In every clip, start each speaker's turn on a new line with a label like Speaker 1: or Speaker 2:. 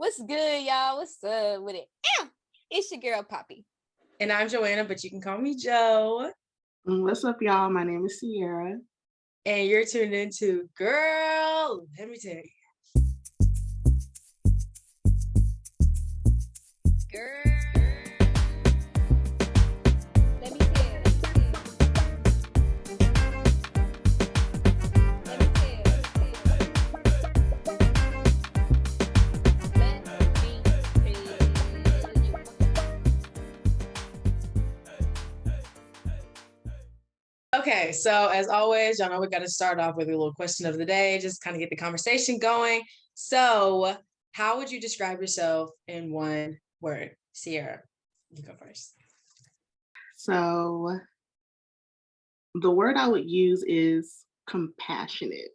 Speaker 1: What's good, y'all? What's up with it? It's your girl, Poppy.
Speaker 2: And I'm Joanna, but you can call me Jo.
Speaker 3: What's up, y'all? My name is Sierra.
Speaker 2: And you're tuned into Girl, Let Me Tell You.
Speaker 1: Girl. Let me tell you. Let me tell you.
Speaker 2: Okay, so as always, y'all know we got to start off with a little question of the day, just kind of get the conversation going. So, how would you describe yourself in one word? Sierra, you go first.
Speaker 3: So, the word I would use is compassionate.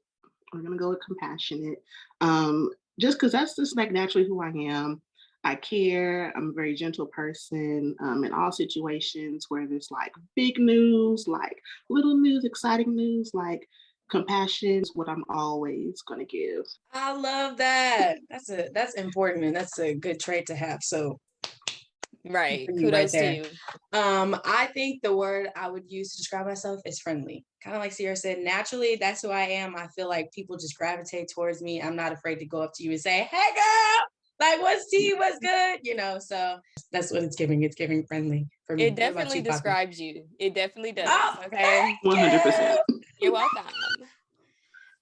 Speaker 3: We're gonna go with compassionate. Just because that's just like naturally who I am. I care. I'm a very gentle person in all situations where there's like big news, like little news, exciting news, like compassion is what I'm always gonna give.
Speaker 2: I love that. That's important and that's a good trait to have. So
Speaker 1: Right.
Speaker 2: you
Speaker 1: Kudos
Speaker 2: right
Speaker 1: to
Speaker 2: there.
Speaker 1: you.
Speaker 2: I think the word I would use to describe myself is friendly. Kind of like Sierra said, naturally, that's who I am. I feel like people just gravitate towards me. I'm not afraid to go up to you and say, hey, girl, like, what's tea? What's good? You know, so that's what it's giving. It's giving friendly for me.
Speaker 1: It definitely describes you. It definitely does.
Speaker 2: Oh,
Speaker 1: okay.
Speaker 3: 100%.
Speaker 1: You're welcome.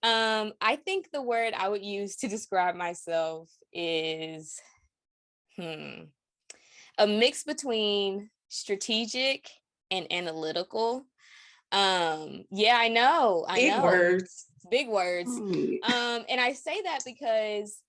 Speaker 1: I think the word I would use to describe myself is a mix between strategic and analytical. Yeah, I know.
Speaker 2: Big words.
Speaker 1: Big words. And I say that because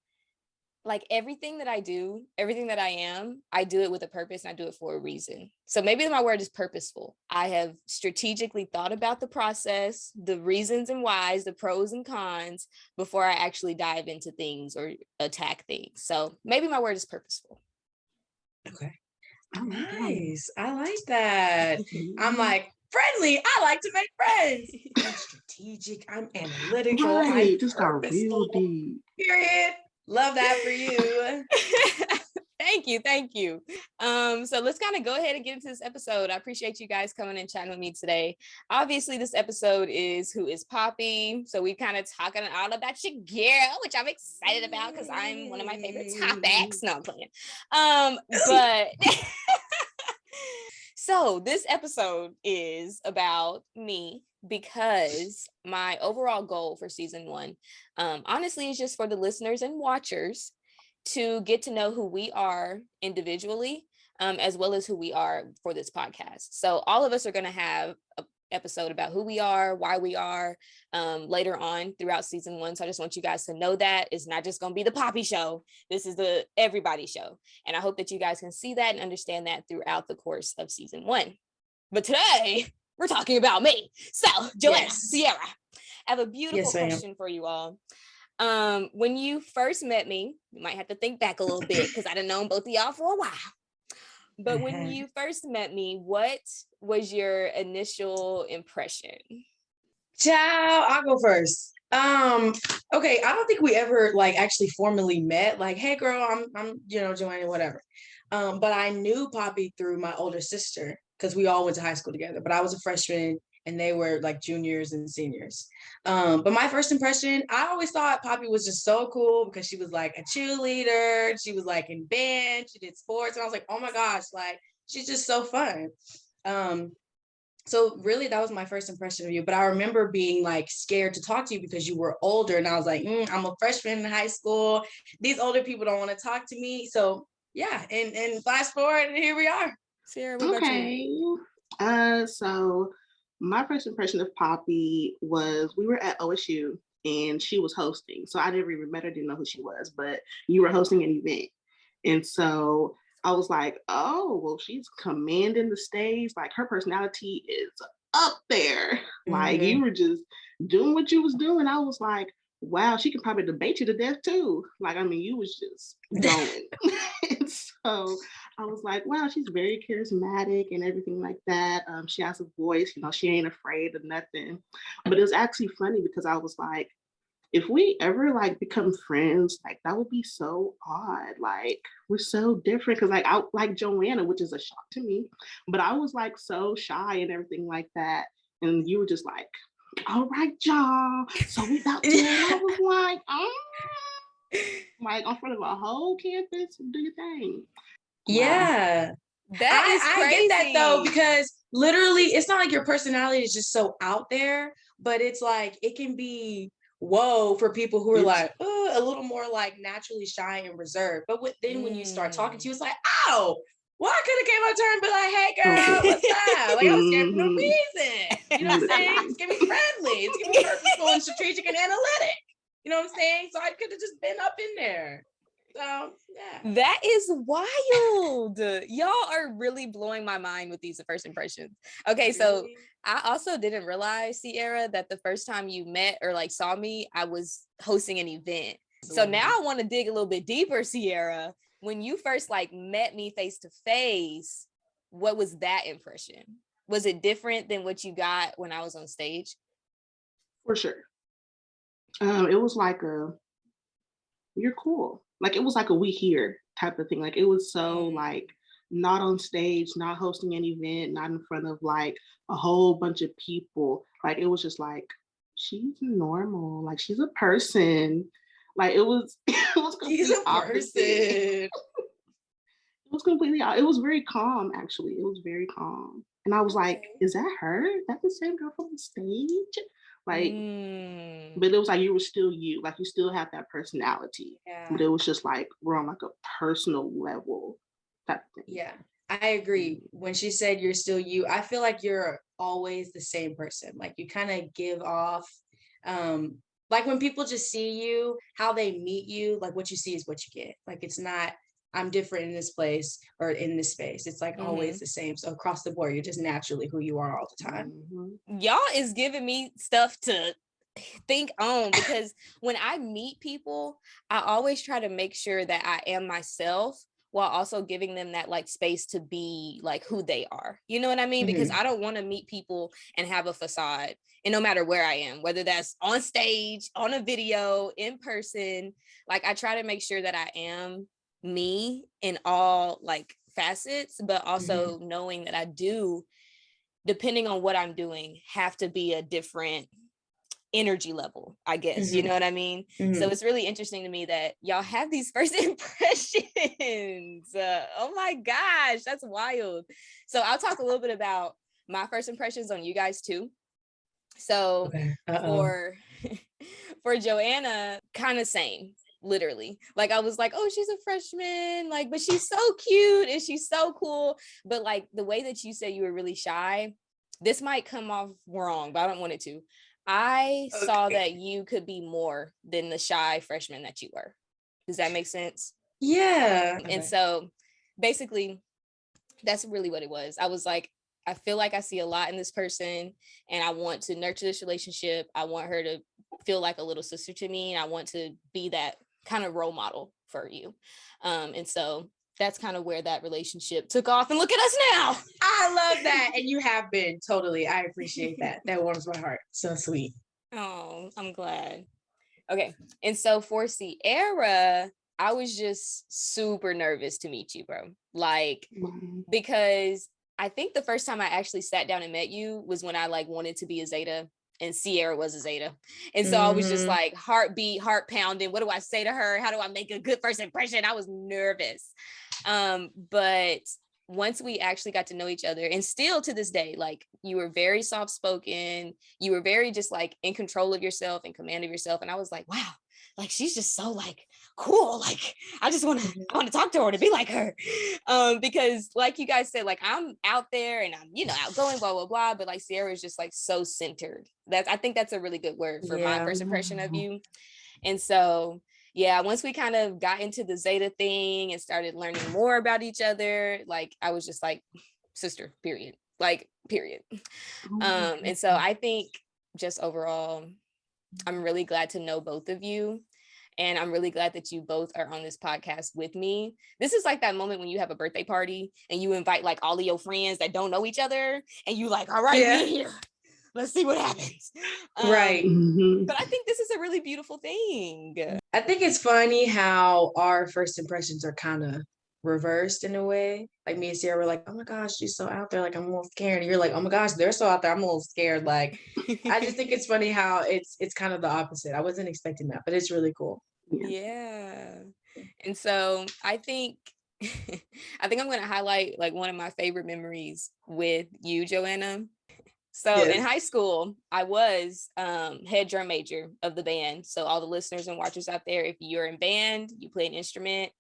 Speaker 1: like everything that I do, everything that I am, I do it with a purpose and I do it for a reason. So maybe my word is purposeful. I have strategically thought about the process, the reasons and whys, the pros and cons before I actually dive into things or attack things. So maybe my word is purposeful.
Speaker 2: Okay. Nice. I like that. I'm like, friendly. I like to make friends. I'm strategic. I'm analytical.
Speaker 3: Right.
Speaker 2: I'm
Speaker 3: Just got real
Speaker 2: purposeful.
Speaker 3: deep.
Speaker 2: Period. Love that for you.
Speaker 1: Thank you. So let's kind of go ahead and get into this episode. I appreciate you guys coming and chatting with me today. Obviously, this episode is Who is Poppy? So we kind of talking all about your girl, which I'm excited about because I'm one of my favorite topics. No, I'm playing. But so this episode is about me because my overall goal for season 1, honestly, is just for the listeners and watchers to get to know who we are individually, as well as who we are for this podcast. So all of us are going to have an episode about who we are, why we are, later on throughout season 1. So I just want you guys to know that it's not just going to be the Poppy show. This is the everybody show. And I hope that you guys can see that and understand that throughout the course of season 1. But today we're talking about me. So Joanna, Sierra, I have a beautiful question for you all. When you first met me, you might have to think back a little bit because I done known both of y'all for a while. But when you first met me, what was your initial impression?
Speaker 2: Ciao, I'll go first. Okay, I don't think we ever like actually formally met. Like, hey girl, I'm Joanna, whatever. But I knew Poppy through my older sister because we all went to high school together. But I was a freshman and they were like juniors and seniors. But my first impression, I always thought Poppy was just so cool because she was like a cheerleader. She was like in band. She did sports. And I was like, oh my gosh, like she's just so fun. So really that was my first impression of you. But I remember being like scared to talk to you because you were older. And I was like, I'm a freshman in high school. These older people don't want to talk to me. So yeah, and fast forward and here we are.
Speaker 1: Sierra, what about you?
Speaker 3: So my first impression of Poppy was we were at OSU and she was hosting. So I never even met her, didn't know who she was, but you were hosting an event. And so I was like, oh, well, she's commanding the stage. Like her personality is up there. Mm-hmm. Like you were just doing what you was doing. I was like, wow, she could probably debate you to death too. Like, I mean, you was just going. And so I was like, wow, she's very charismatic and everything like that. She has a voice, she ain't afraid of nothing. But it was actually funny because I was like, if we ever like become friends, like that would be so odd. Like we're so different because like I like Joanna, which is a shock to me, but I was like so shy and everything like that, and you were just like, all right, y'all, so we about to. And I was like, like in front of a whole campus, do your thing.
Speaker 2: Yeah.
Speaker 1: That is crazy.
Speaker 2: I get that though, because literally it's not like your personality is just so out there, but it's like it can be whoa for people who are like a little more like naturally shy and reserved. But then when you start talking to you, it's like, oh, well, I could have came up to her and be like, hey girl, what's up? Like I was scared for no reason. You know what I'm saying? It's gonna be friendly, it's gonna be purposeful and strategic and analytic. You know what I'm saying? So I could have just been up in there. So yeah.
Speaker 1: That is wild. Y'all are really blowing my mind with these first impressions. Okay, so I also didn't realize, Sierra, that the first time you met or like saw me, I was hosting an event. So now I want to dig a little bit deeper, Sierra. When you first like met me face to face, what was that impression? Was it different than what you got when I was on stage?
Speaker 3: For sure. It was like you're cool. Like it was like a we here type of thing. Like it was so like not on stage, not hosting an event, not in front of like a whole bunch of people. Like it was just like she's normal. Like she's a person. Like it was
Speaker 2: She's a person.
Speaker 3: It was completely it was very calm actually. It was very calm. And I was like, is that her? That's the same girl from the stage? Like, but it was like you were still you, like you still have that personality. Yeah. But it was just like we're on like a personal level type thing.
Speaker 2: Yeah, I agree. When she said you're still you, I feel like you're always the same person. Like you kind of give off, like when people just see you, how they meet you, like what you see is what you get. Like it's not, I'm different in this place or in this space. It's like always the same. So across the board, you're just naturally who you are all the time.
Speaker 1: Y'all is giving me stuff to think on, because when I meet people, I always try to make sure that I am myself while also giving them that like space to be like who they are. You know what I mean? Because I don't want to meet people and have a facade. And no matter where I am, whether that's on stage, on a video, in person, like I try to make sure that I am me in all like facets, but also knowing that I do, depending on what I'm doing, have to be a different energy level, I guess. You know what I mean? So it's really interesting to me that y'all have these first impressions. Oh my gosh, that's wild. So I'll talk a little bit about my first impressions on you guys too. So for Joanna, kind of same. Literally, like I was like, oh, she's a freshman, like, but she's so cute and she's so cool. But like the way that you said you were really shy, this might come off wrong, but I don't want it to. I saw that you could be more than the shy freshman that you were. Does that make sense?
Speaker 2: Yeah.
Speaker 1: And so basically that's really what it was. I was like, I feel like I see a lot in this person and I want to nurture this relationship. I want her to feel like a little sister to me. And I want to be that kind of role model for you. And so that's kind of where that relationship took off. And look at us now.
Speaker 2: I love that. And you have been totally. I appreciate that. That warms my heart. So sweet.
Speaker 1: Oh, I'm glad. Okay. And so for Sierra, I was just super nervous to meet you, bro. Like, because I think the first time I actually sat down and met you was when I like wanted to be a Zeta and Sierra was a Zeta. And so I was just like heartbeat, heart pounding. What do I say to her? How do I make a good first impression? I was nervous. But once we actually got to know each other, and still to this day, like you were very soft spoken, you were very just like in control of yourself and command of yourself. And I was like, wow, like she's just so like cool. Like I want to talk to her, to be like her. Because like you guys said, like I'm out there and I'm, outgoing, blah, blah, blah. But like Sierra is just like so centered. I think that's a really good word for my first impression of you. And so yeah, once we kind of got into the Zeta thing and started learning more about each other, like I was just like, sister, period. Like, period. And so I think just overall, I'm really glad to know both of you. And I'm really glad that you both are on this podcast with me. This is like that moment when you have a birthday party and you invite like all of your friends that don't know each other and you like, all right, we're here. let's see what happens.
Speaker 2: Right.
Speaker 1: But I think this is a really beautiful thing.
Speaker 2: I think it's funny how our first impressions are kind of reversed in a way. Like me and Sierra were like, oh my gosh, she's so out there. Like, I'm a little scared. And you're like, oh my gosh, they're so out there. I'm a little scared. Like, I just think it's funny how it's kind of the opposite. I wasn't expecting that, but it's really cool.
Speaker 1: Yeah. And so I think I'm going to highlight like one of my favorite memories with you, Joanna. So in high school, I was head drum major of the band. So all the listeners and watchers out there, if you're in band, you play an instrument,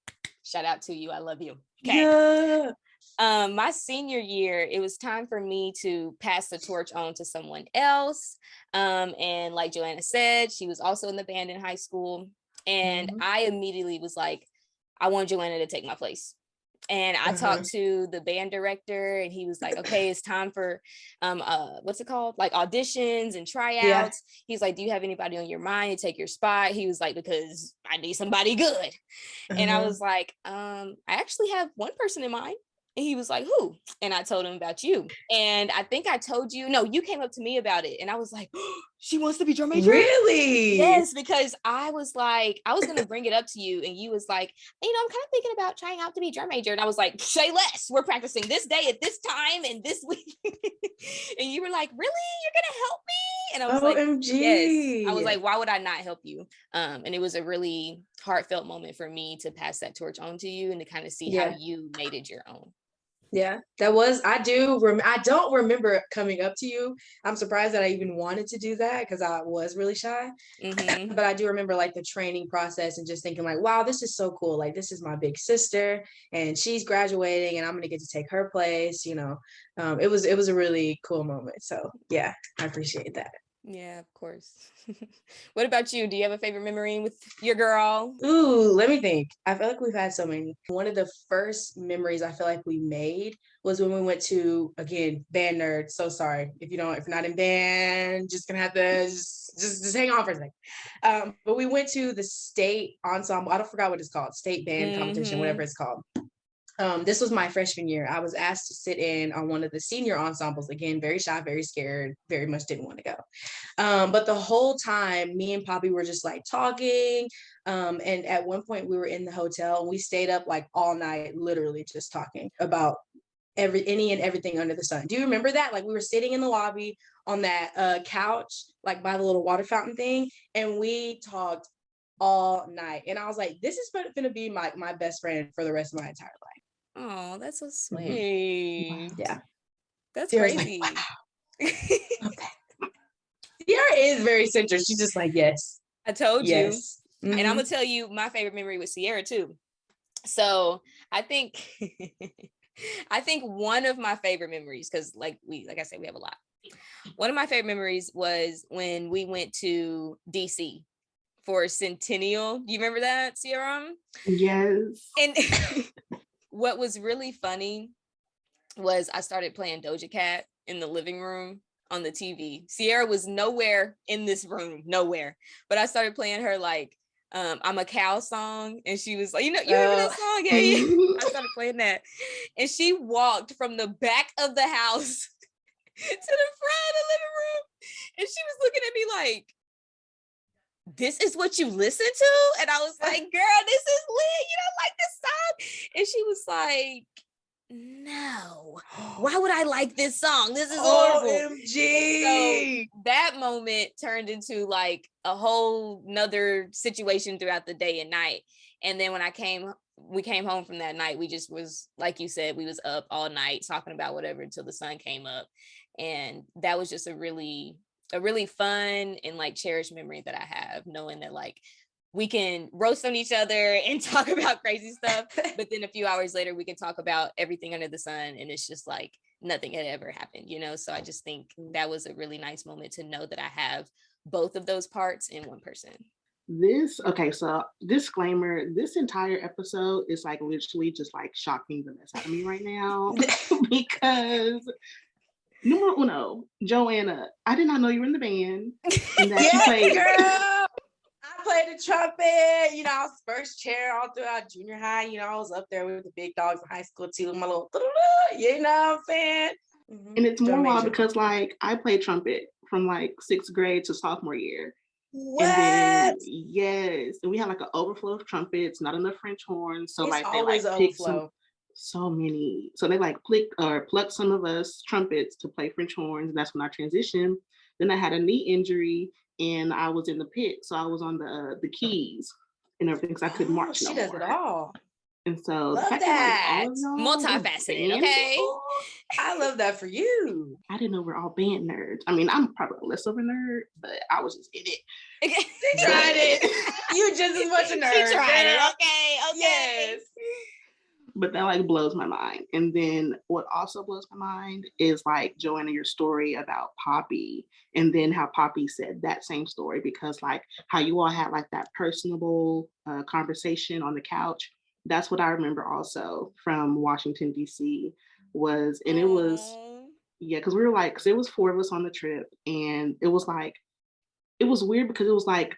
Speaker 1: shout out to you. I love you. Okay.
Speaker 2: Yeah.
Speaker 1: My senior year, it was time for me to pass the torch on to someone else. And like Joanna said, she was also in the band in high school. And I immediately was like, I want Joanna to take my place. And I talked to the band director and he was like, okay, it's time for what's it called? Like auditions and tryouts. Yeah. He's like, do you have anybody on your mind to take your spot? He was like, because I need somebody good. And I was like, I actually have one person in mind. And he was like, who? And I told him about you. And I think I told you, no, you came up to me about it. And I was like, oh, she wants to be drum major?
Speaker 2: Really?
Speaker 1: Yes, because I was like, I was going to bring it up to you. And you was like, I'm kind of thinking about trying out to be drum major. And I was like, say less. We're practicing this day at this time and this week. And you were like, really? You're going to help me? And I was like, yes. I was like, why would I not help you? And it was a really heartfelt moment for me to pass that torch on to you and to kind of see how you made it your own.
Speaker 2: Yeah, that was, I don't remember coming up to you. I'm surprised that I even wanted to do that because I was really shy. But I do remember like the training process and just thinking like, wow, this is so cool. Like, this is my big sister and she's graduating and I'm going to get to take her place. You know, it was a really cool moment. So yeah, I appreciate that.
Speaker 1: Yeah, of course. What about you? Do you have a favorite memory with your girl?
Speaker 2: Ooh, let me think. I feel like we've had so many. One of the first memories I feel like we made was when we went to, again, band nerd. So sorry if you're not in band, just gonna have to just hang on for a second. But we went to the state ensemble. I don't forget what it's called, state band competition, whatever it's called. This was my freshman year. I was asked to sit in on one of the senior ensembles. Again, very shy, very scared, very much didn't want to go. But the whole time, me and Poppy were just like talking. And at one point we were in the hotel and we stayed up like all night, literally just talking about any and everything under the sun. Do you remember that? Like we were sitting in the lobby on that couch, like by the little water fountain thing. And we talked all night. And I was like, this is going to be my best friend for the rest of my entire life.
Speaker 1: Oh, that's so sweet.
Speaker 2: Yeah.
Speaker 1: That's
Speaker 2: Sierra's
Speaker 1: crazy.
Speaker 2: like, wow. Okay. Sierra is very centered. She's just like, yes.
Speaker 1: I told you.
Speaker 2: Mm-hmm.
Speaker 1: And I'm going to tell you my favorite memory with Sierra too. So I think, one of my favorite memories, because like I said, we have a lot. One of my favorite memories was when we went to DC for Centennial. Do you remember that, Sierra?
Speaker 3: Yes.
Speaker 1: And what was really funny was I started playing Doja Cat in the living room on the TV. Sierra was nowhere in this room, nowhere. But I started playing her like I'm a Cow song. And she was like, you remember that song? Yeah. I started playing that. And she walked from the back of the house to the front of the living room. And she was looking at me like, this is what you listen to? And I was like, girl, this is lit. You don't like this song? And she was like, no, why would I like this song? This is horrible.
Speaker 2: OMG.
Speaker 1: So that moment turned into like a whole nother situation throughout the day and night. And then when we came home from that night, we just was, like you said, we was up all night talking about whatever until the sun came up. And that was just a really fun and like cherished memory that I have, knowing that like we can roast on each other and talk about crazy stuff, but then a few hours later we can talk about everything under the sun and it's just like nothing had ever happened, So I just think that was a really nice moment to know that I have both of those parts in one person.
Speaker 3: So disclaimer, this entire episode is like literally just like shocking the mess out of me right now because numero uno, Joanna, I did not know you were in the band. And that you played.
Speaker 2: Girl, I played the trumpet. I was first chair all throughout junior high. I was up there with the big dogs in high school too. My little, you know what I'm saying?
Speaker 3: And it's more wild because like I played trumpet from like 6th grade to sophomore year.
Speaker 2: What?
Speaker 3: And then yes, and we had like an overflow of trumpets, not enough French horns. So
Speaker 2: It's
Speaker 3: like they
Speaker 2: always
Speaker 3: like
Speaker 2: an
Speaker 3: picked
Speaker 2: overflow.
Speaker 3: so many. So they like plucked some of us trumpets to play French horns. And that's when I transitioned. Then I had a knee injury and I was in the pit. So I was on the keys and everything because I couldn't march no
Speaker 2: She does
Speaker 3: more.
Speaker 2: it all.
Speaker 3: And so
Speaker 2: Love
Speaker 3: the fact
Speaker 2: that.
Speaker 3: that like, all of y'all were
Speaker 1: Multifaceted,
Speaker 3: band
Speaker 1: okay?
Speaker 3: people,
Speaker 2: I love that for you.
Speaker 3: I didn't know we're all band nerds. I mean, I'm probably less of a nerd, but I was just in it.
Speaker 2: She tried it. You just as much a nerd.
Speaker 1: She tried
Speaker 2: girl.
Speaker 1: it. Okay.
Speaker 2: Yes.
Speaker 3: But that like blows my mind. And then what also blows my mind is like, Joanna, your story about Poppy, and then how Poppy said that same story, because like how you all had like that personable conversation on the couch. That's what I remember also from Washington, D.C. was, and it was, yeah, because we were like, because it was 4 of us on the trip, and it was like, it was weird because it was like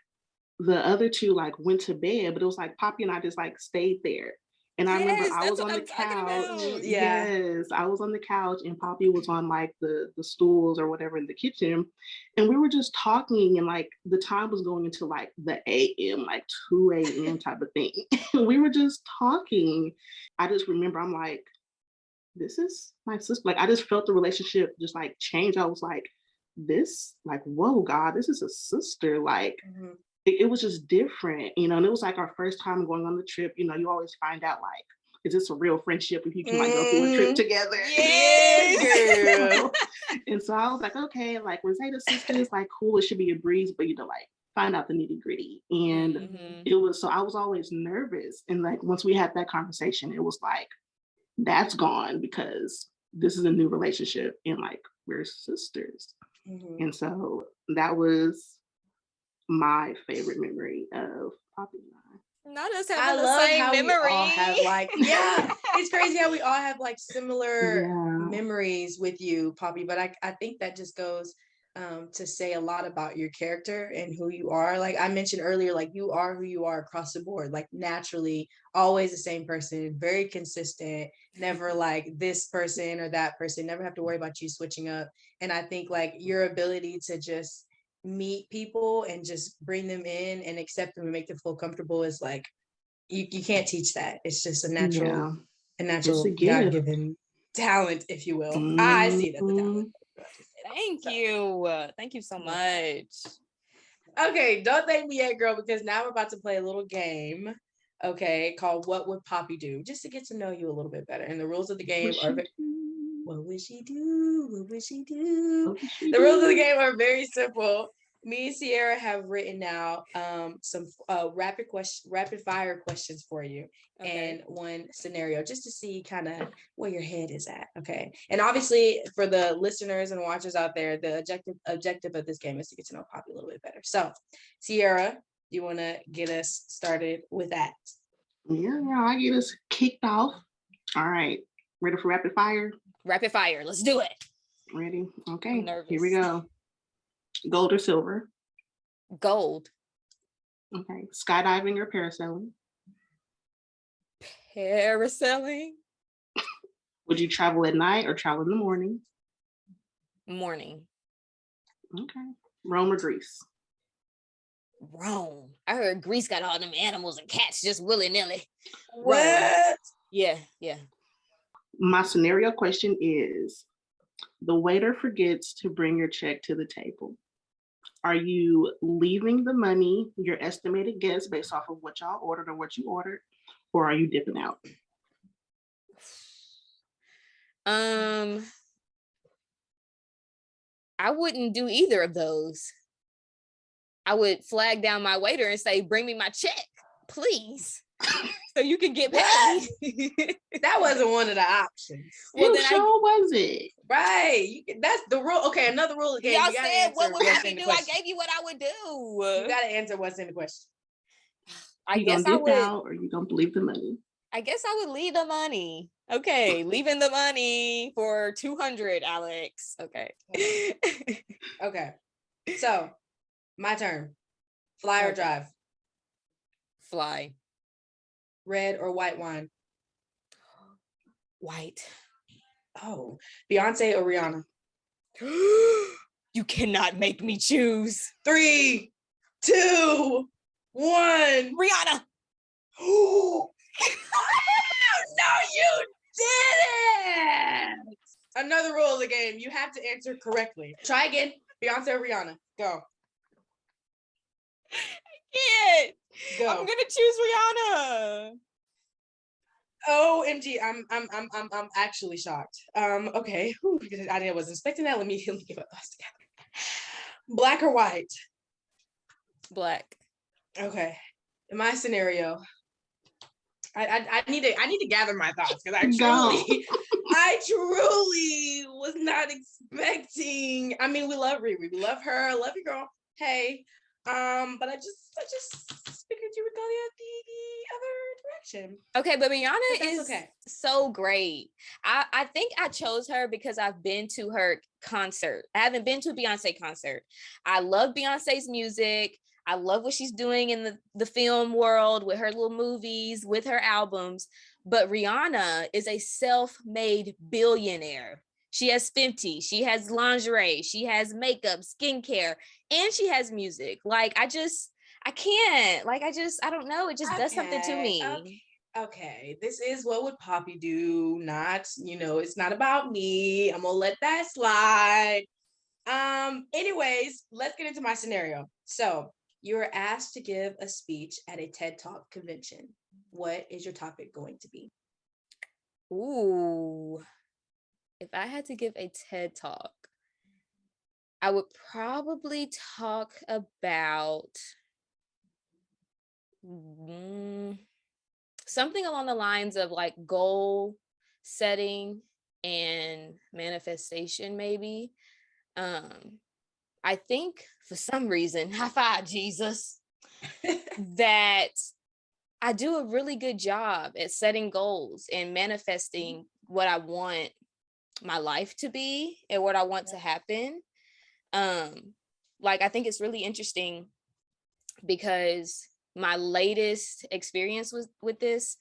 Speaker 3: the other 2 like went to bed, but it was like Poppy and I just like stayed there. And I remember I was on the couch.
Speaker 2: Yeah.
Speaker 3: Yes, I was on the couch and Poppy was on like the stools or whatever in the kitchen. And we were just talking, and like the time was going into like the AM, like 2 a.m. type of thing. And we were just talking. I just remember I'm like, this is my sister. Like I just felt the relationship just like change. I was like, this, like, whoa, God, this is a sister. Like, it was just different, you know, and it was like our first time going on the trip. You know, you always find out like, is this a real friendship if you can like go through a trip together?
Speaker 2: Yes, girl.
Speaker 3: And so I was like, okay, like when Zeta's sisters, like cool, it should be a breeze, but you know, like find out the nitty gritty. And it was, so I was always nervous. And like once we had that conversation, it was like, that's gone because this is a new relationship and like we're sisters. And so that was my favorite memory of Poppy and
Speaker 1: Not us
Speaker 2: I
Speaker 1: having the
Speaker 2: love
Speaker 1: same
Speaker 2: how
Speaker 1: memory.
Speaker 2: we all have like, yeah, it's crazy how we all have like similar memories with you, Poppy. But I think that just goes to say a lot about your character and who you are. Like I mentioned earlier, like you are who you are across the board, like naturally, always the same person, very consistent, never like this person or that person, never have to worry about you switching up. And I think like your ability to just meet people and just bring them in and accept them and make them feel comfortable is like you can't teach that. It's just a natural God-given talent, if you will. I see that the talent.
Speaker 1: Thank you so much.
Speaker 2: Okay, don't thank me yet, girl, because now we're about to play a little game, okay, called What Would Poppy Do? Just to get to know you a little bit better. And the rules of the game are what would she do? What would she do? The rules of the game are very simple. Me and Sierra have written out some rapid fire questions for you, and one scenario just to see kind of where your head is at. Okay, and obviously for the listeners and watchers out there, the objective of this game is to get to know Poppy a little bit better. So, Sierra, you want to get us started with that?
Speaker 3: Yeah, I get us kicked off. All right, ready for rapid fire?
Speaker 1: Rapid fire, let's do it.
Speaker 3: Ready? Okay, here we go. Gold or silver?
Speaker 1: Gold.
Speaker 3: Okay. Skydiving or parasailing?
Speaker 1: Parasailing.
Speaker 3: Would you travel at night or travel in the morning?
Speaker 1: Morning.
Speaker 3: Okay. Rome or Greece?
Speaker 1: Rome. I heard Greece got all them animals and cats just willy-nilly.
Speaker 2: What?
Speaker 1: Yeah.
Speaker 3: My scenario question is, the waiter forgets to bring your check to the table. Are you leaving the money, your estimated guess based off of what y'all ordered or what you ordered, or are you dipping out?
Speaker 1: I wouldn't do either of those. I would flag down my waiter and say, bring me my check, please. So you can get paid.
Speaker 2: That wasn't one of the options.
Speaker 3: Well, then was it?
Speaker 2: Right. That's the rule. Okay, another rule of the game.
Speaker 1: Y'all said what would Poppy do? I gave you what I would do.
Speaker 2: You gotta answer what's in the question.
Speaker 1: I guess I would.
Speaker 3: Out, or you gonna leave the money?
Speaker 1: I guess I would leave the money. Okay, leaving the money for 200, Alex. Okay.
Speaker 2: Okay. So, my turn. Fly or drive?
Speaker 1: Fly.
Speaker 2: Red or white wine?
Speaker 1: White.
Speaker 2: Oh, Beyonce or Rihanna?
Speaker 1: You cannot make me choose.
Speaker 2: 3, 2, 1.
Speaker 1: Rihanna.
Speaker 2: No, you didn't. Another rule of the game. You have to answer correctly. Try again. Beyonce or Rihanna. Go.
Speaker 1: Yeah.
Speaker 2: Go.
Speaker 1: I'm gonna choose Rihanna.
Speaker 2: OMG, I'm actually shocked. Okay. Whew, I wasn't expecting that. Let me get my thoughts together. Black or white?
Speaker 1: Black.
Speaker 2: Okay. In my scenario, I need to gather my thoughts because I truly was not expecting. I mean, we love Riri, we love her, I love you, girl. Hey, but I just figured you would go the other direction.
Speaker 1: Okay, but Rihanna is
Speaker 2: okay.
Speaker 1: So great. I think I chose her because I've been to her concert. I haven't been to a Beyonce concert. I love Beyonce's music. I love what she's doing in the film world with her little movies, with her albums. But Rihanna is a self-made billionaire. She has Fenty, she has lingerie, she has makeup, skincare, and she has music. Like, I can't. Like, I don't know. It just does something to me.
Speaker 2: Okay. This is what would Poppy do? Not, it's not about me. I'm gonna let that slide. Anyways, let's get into my scenario. So you are asked to give a speech at a TED Talk convention. What is your topic going to be?
Speaker 1: Ooh. If I had to give a TED Talk, I would probably talk about something along the lines of like goal setting and manifestation, maybe. I think for some reason, high five, Jesus, that I do a really good job at setting goals and manifesting what I want my life to be and what I want to happen. Like, I think it's really interesting because my latest experience with this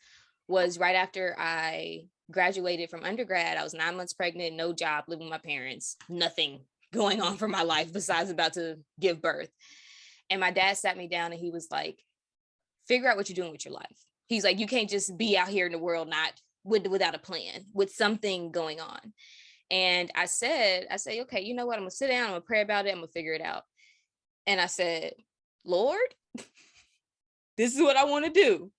Speaker 1: was right after I graduated from undergrad. I was 9 months pregnant, no job, living with my parents, nothing going on for my life besides about to give birth. And my dad sat me down and he was like, figure out what you're doing with your life. He's like, you can't just be out here in the world not without a plan, with something going on. And I said, okay, you know what? I'm gonna sit down, I'm gonna pray about it, I'm gonna figure it out. And I said, Lord, this is what I want to do.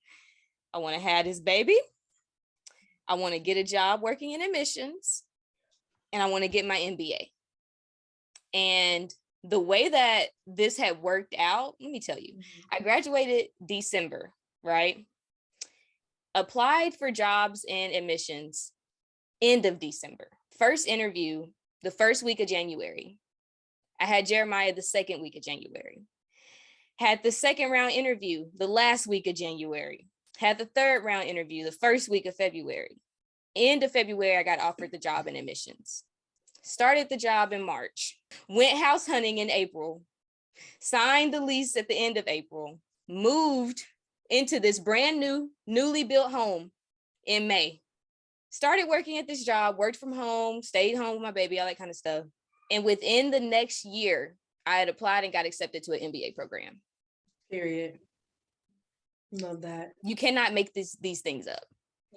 Speaker 1: I want to have this baby. I want to get a job working in admissions. And I want to get my MBA. And the way that this had worked out, let me tell you, I graduated December, right? Applied for jobs in admissions end of December. First interview, the first week of January. I had Jeremiah the second week of January. Had the second round interview the last week of January. Had the third round interview the first week of February. End of February, I got offered the job in admissions. Started the job in March. Went house hunting in April. Signed the lease at the end of April. Moved into this brand new, newly built home in May. Started working at this job, worked from home, stayed home with my baby, all that kind of stuff. And within the next year, I had applied and got accepted to an MBA program.
Speaker 2: Period. Love that.
Speaker 1: You cannot make these things up.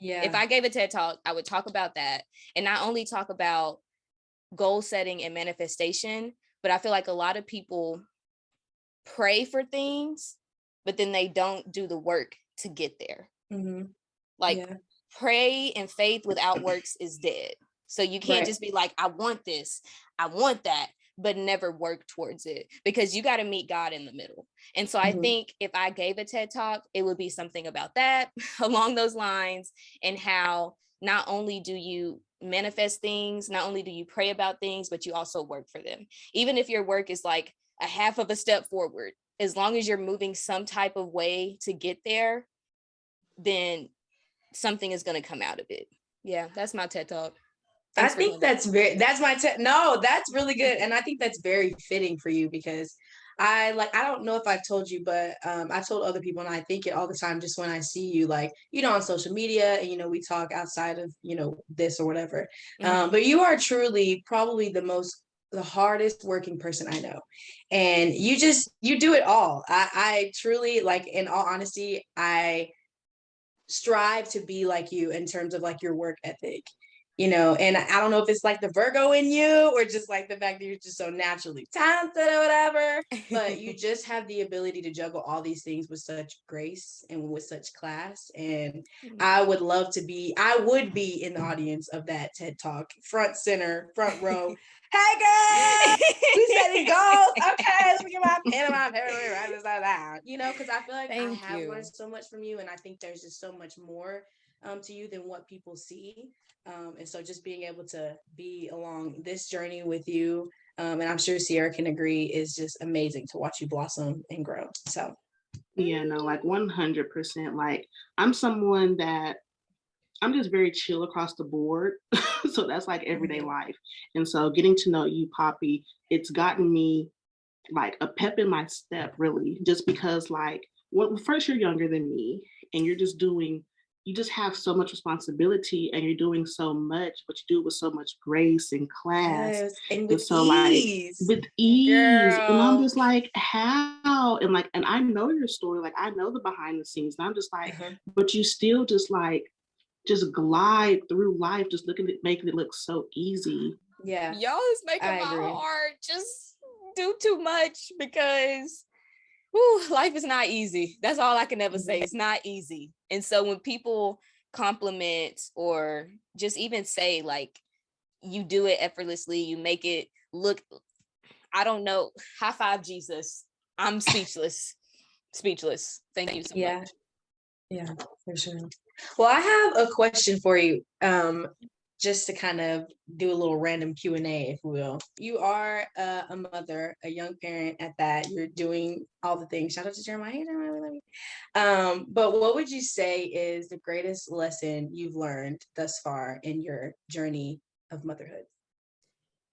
Speaker 2: Yeah.
Speaker 1: If I gave a TED Talk, I would talk about that. And not only talk about goal setting and manifestation, but I feel like a lot of people pray for things, but then they don't do the work to get there.
Speaker 2: Mm-hmm.
Speaker 1: Like, pray and faith without works is dead. So you can't just be like, I want this, I want that, but never work towards it, because you got to meet God in the middle. And so I think if I gave a TED Talk, it would be something about that, along those lines, and how not only do you manifest things, not only do you pray about things, but you also work for them. Even if your work is like a half of a step forward, as long as you're moving some type of way to get there, then something is going to come out of it. Yeah, that's my TED Talk.
Speaker 2: Thanks. I think that's my no, that's really good. And I think that's very fitting for you, because I don't know if I've told you, but I told other people, and I think it all the time, just when I see you, like, on social media, and we talk outside of this or whatever. But you are truly probably the most the hardest working person I know. And you do it all. I truly, like, in all honesty, I strive to be like you in terms of like your work ethic, and I don't know if it's like the Virgo in you or just like the fact that you're just so naturally talented or whatever, but you just have the ability to juggle all these things with such grace and with such class. And I would would be in the audience of that TED Talk, front center, front row. Hey girl, we setting goals. Okay, let me get my pen and my paper, write this down. Because I feel like I
Speaker 1: Thank
Speaker 2: have
Speaker 1: you.
Speaker 2: learned so much from you, and I think there's just so much more to you than what people see. And so just being able to be along this journey with you, and I'm sure Sierra can agree, is just amazing to watch you blossom and grow. So
Speaker 3: yeah, no, like 100%. Like I'm someone that I'm just very chill across the board. So that's like everyday life. And so getting to know you, Poppy, it's gotten me like a pep in my step, really, just because like, well, first you're younger than me and you just have so much responsibility and you're doing so much, but you do it with so much grace and class.
Speaker 2: yes, and
Speaker 3: And
Speaker 2: with
Speaker 3: so
Speaker 2: ease.
Speaker 3: like with ease. And I'm
Speaker 1: Girl.
Speaker 3: just like, how? And I know your story, like I know the behind the scenes. And I'm just like, but you still just glide through life, just looking at making it look so easy.
Speaker 2: Yeah.
Speaker 1: Y'all is making
Speaker 2: I
Speaker 1: my
Speaker 2: agree.
Speaker 1: heart just do too much because life is not easy. That's all I can ever say. It's not easy. And so when people compliment or just even say like you do it effortlessly, you make it look, I don't know, high five Jesus. I'm speechless. Thank you so much.
Speaker 2: Yeah, for sure. Well, I have a question for you, just to kind of do a little random Q&A, if we will. You are a mother, a young parent at that. You're doing all the things. Shout out to Jeremiah. Hey, Jeremiah, we love you. But what would you say is the greatest lesson you've learned thus far in your journey of motherhood?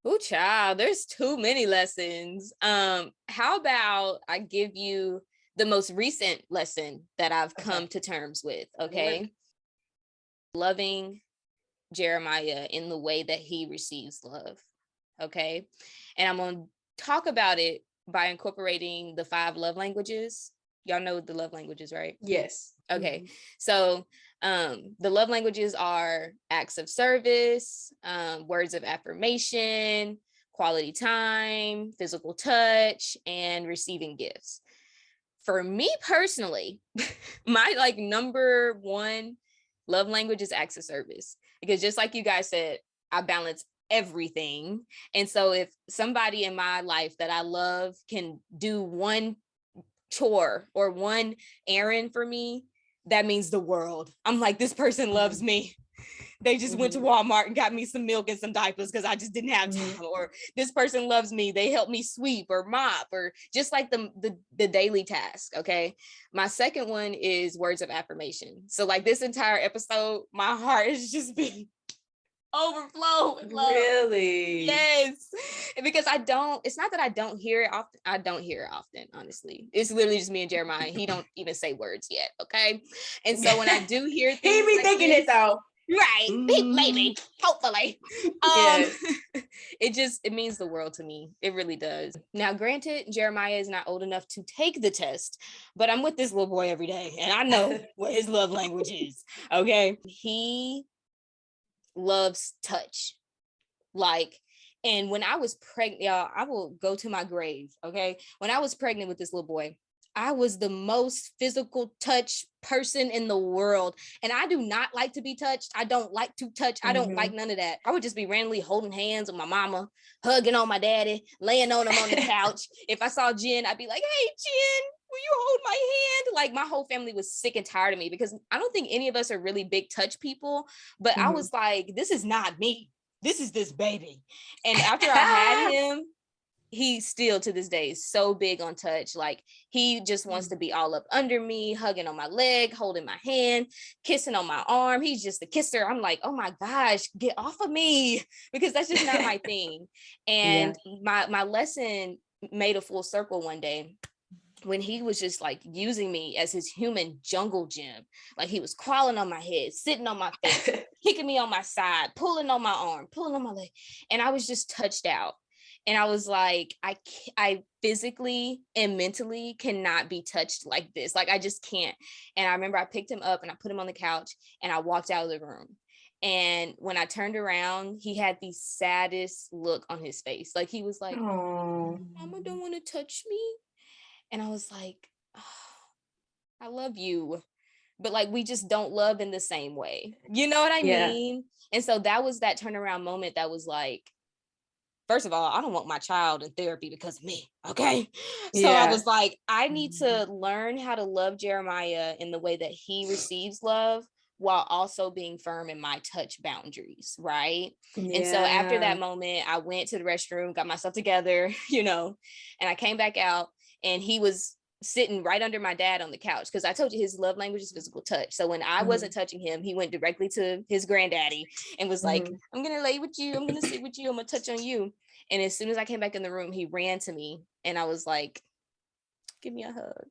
Speaker 1: Oh, child, there's too many lessons. How about I give you the most recent lesson that I've come to terms with, okay? Loving Jeremiah in the way that he receives love, okay? And I'm going to talk about it by incorporating the 5 love languages. Y'all know the love languages, right?
Speaker 2: Yes.
Speaker 1: Okay. So the love languages are acts of service, words of affirmation, quality time, physical touch, and receiving gifts. For me personally, my like number one love language is acts of service, because just like you guys said, I balance everything. And so if somebody in my life that I love can do one chore or one errand for me, that means the world. I'm like, this person loves me. They just went to Walmart and got me some milk and some diapers because I just didn't have time. Or this person loves me. They helped me sweep or mop, or just like the daily task. Okay. My second one is words of affirmation. So like this entire episode, my heart has just been overflow with love.
Speaker 2: Really?
Speaker 1: Yes. Because it's not that I don't hear it often. I don't hear it often, honestly. It's literally just me and Jeremiah. He don't even say words yet. Okay. And so when I do hear things,
Speaker 2: he be like thinking this, it though.
Speaker 1: Right. Maybe. Hopefully.
Speaker 2: Yes.
Speaker 1: It means the world to me. It really does. Now, granted, Jeremiah is not old enough to take the test, but I'm with this little boy every day and I know what his love language is. Okay. He loves touch. Like, and when I was pregnant, y'all, I will go to my grave. Okay. When I was pregnant with this little boy, I was the most physical touch person in the world. And I do not like to be touched. I don't like to touch. I don't like none of that. I would just be randomly holding hands with my mama, hugging on my daddy, laying on him on the couch. If I saw Jen, I'd be like, hey, Jen, will you hold my hand? Like my whole family was sick and tired of me because I don't think any of us are really big touch people. But I was like, this is not me. This is this baby. And after I had him, he still to this day is so big on touch. Like he just wants to be all up under me, hugging on my leg, holding my hand, kissing on my arm. He's just a kisser. I'm like, oh my gosh, get off of me, because that's just not my thing. And my lesson made a full circle one day when he was just like using me as his human jungle gym. Like he was crawling on my head, sitting on my face, kicking me on my side, pulling on my arm, pulling on my leg. And I was just touched out. And I was like, I physically and mentally cannot be touched like this. Like, I just can't. And I remember I picked him up and I put him on the couch and I walked out of the room. And when I turned around, he had the saddest look on his face. Like, he was like,
Speaker 2: Oh,
Speaker 1: Mama don't want to touch me. And I was like, oh, I love you. But like, we just don't love in the same way. You know what I
Speaker 2: yeah.
Speaker 1: mean? And so that was that turnaround moment that was like, first of all, I don't want my child in therapy because of me. Okay. So I
Speaker 2: Yeah.
Speaker 1: was like, I need to learn how to love Jeremiah in the way that he receives love while also being firm in my touch boundaries. Right. And so after
Speaker 2: Yeah.
Speaker 1: that moment, I went to the restroom, got myself together, and I came back out and he was sitting right under my dad on the couch, because I told you his love language is physical touch. So when I wasn't touching him, he went directly to his granddaddy and was like, I'm gonna lay with you, I'm gonna sit with you, I'm gonna touch on you. And as soon as I came back in the room, he ran to me and I was like, give me a hug.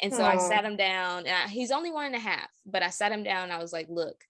Speaker 1: And so I sat him down, and he's only 1.5, but I sat him down and I was like, look,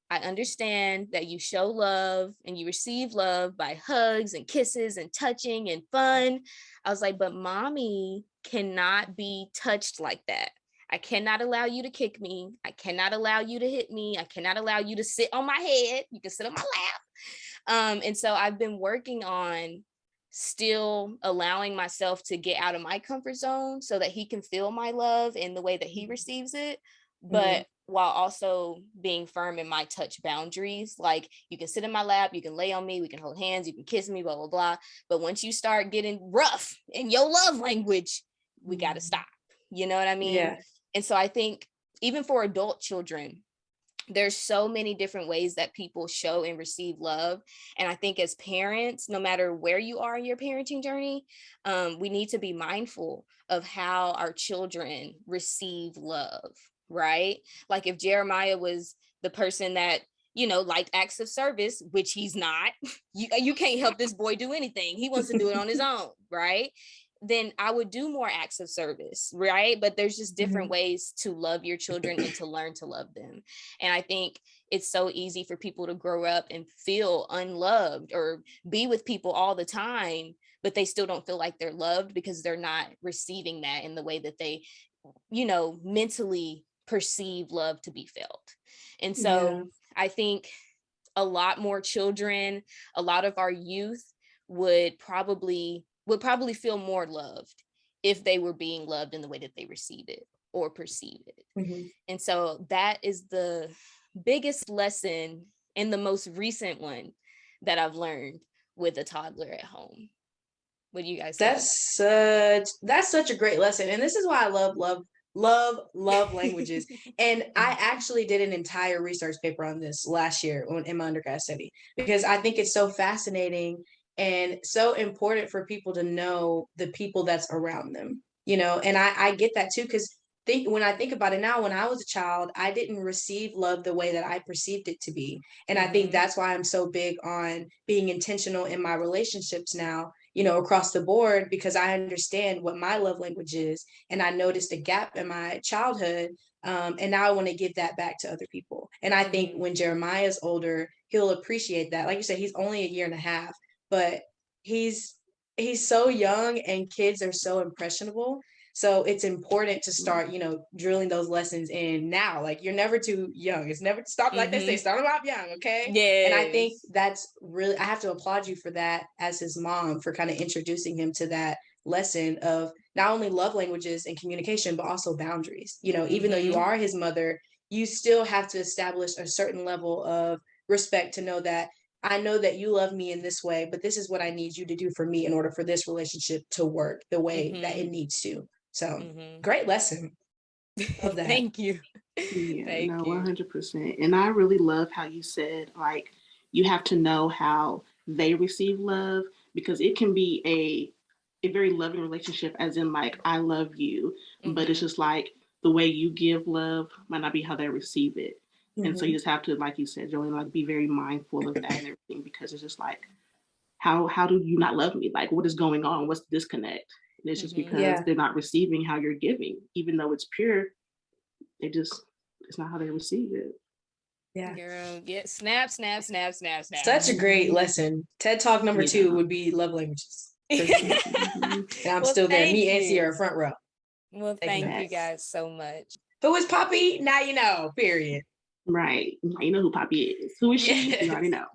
Speaker 1: I understand that you show love and you receive love by hugs and kisses and touching and fun. I was like, but mommy cannot be touched like that. I cannot allow you to kick me. I cannot allow you to hit me. I cannot allow you to sit on my head. You can sit on my lap. And so I've been working on still allowing myself to get out of my comfort zone so that he can feel my love in the way that he receives it. But while also being firm in my touch boundaries, like, you can sit in my lap, you can lay on me, we can hold hands, you can kiss me, blah, blah, blah. But once you start getting rough in your love language, we got to stop. You know what I mean?
Speaker 2: Yeah.
Speaker 1: And so I think even for adult children, there's so many different ways that people show and receive love. And I think as parents, no matter where you are in your parenting journey, we need to be mindful of how our children receive love, right? Like, if Jeremiah was the person that, liked acts of service, which he's not, you can't help this boy do anything. He wants to do it on his own, right? Then I would do more acts of service, right? But there's just different ways to love your children and to learn to love them. And I think it's so easy for people to grow up and feel unloved or be with people all the time, but they still don't feel like they're loved because they're not receiving that in the way that they, mentally perceive love to be felt. And so I think a lot more children, a lot of our youth would probably feel more loved if they were being loved in the way that they receive it or perceive it. And so that is the biggest lesson and the most recent one that I've learned with a toddler at home. What do you guys think?
Speaker 2: That's such a great lesson. And this is why I love languages. And I actually did an entire research paper on this last year in my undergrad study, because I think it's so fascinating and so important for people to know the people that's around them, and I get that too, because when I think about it now, when I was a child, I didn't receive love the way that I perceived it to be. And I think that's why I'm so big on being intentional in my relationships now, across the board, because I understand what my love language is. And I noticed a gap in my childhood. And now I want to give that back to other people. And I think when Jeremiah's older, he'll appreciate that. Like you said, he's only 1.5 years, but he's so young and kids are so impressionable. So it's important to start, drilling those lessons in now. Like, you're never too young. It's never stop, like they say, start them out young, okay?
Speaker 1: Yeah.
Speaker 2: And I think that's really, I have to applaud you for that as his mom, for kind of introducing him to that lesson of not only love languages and communication, but also boundaries. Even though you are his mother, you still have to establish a certain level of respect to know that I know that you love me in this way, but this is what I need you to do for me in order for this relationship to work the way that it needs to. So great lesson. Love that.
Speaker 1: Thank you.
Speaker 3: Yeah,
Speaker 1: Thank
Speaker 3: no,
Speaker 1: you.
Speaker 3: 100%. And I really love how you said, like, you have to know how they receive love, because it can be a very loving relationship, as in, like, I love you, but it's just like the way you give love might not be how they receive it. And so you just have to, like you said, Joey, like, be very mindful of that and everything, because it's just like, how do you not love me? Like, what is going on? What's the disconnect? And it's just because they're not receiving how you're giving, even though it's pure. It's not how they receive it.
Speaker 2: Yeah.
Speaker 1: Girl, get snap, snap, snap, snap, snap.
Speaker 2: Such a great lesson. TED Talk number 2 would be love languages. And I'm
Speaker 1: Well,
Speaker 2: still there.
Speaker 1: thank
Speaker 2: Me and
Speaker 1: you.
Speaker 2: Sierra front row.
Speaker 1: Well, thank you guys so much.
Speaker 2: Who is Poppy? Now you know, period.
Speaker 3: Right. Now you know who Poppy is. Who is she? You already know.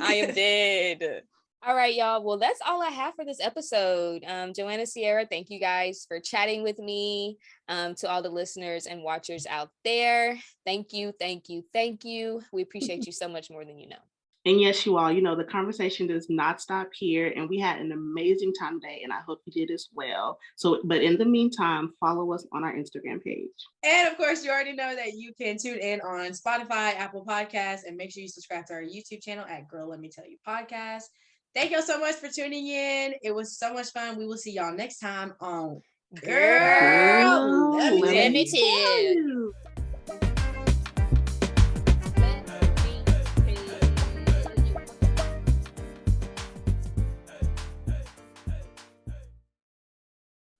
Speaker 1: I am dead. All right, y'all. Well, that's all I have for this episode. Joanna, Sierra, thank you guys for chatting with me. To all the listeners and watchers out there, thank you, thank you, thank you. We appreciate you so much more than you know.
Speaker 3: And yes, you all, you know, the conversation does not stop here. And we had an amazing time today, and I hope you did as well. So, but in the meantime, follow us on our Instagram page.
Speaker 2: And of course, you already know that you can tune in on Spotify, Apple Podcasts, and make sure you subscribe to our YouTube channel at Girl, Let Me Tell You Podcast. Thank y'all so much for tuning in. It was so much fun. We will see y'all next time on
Speaker 1: Girl, let me tell you.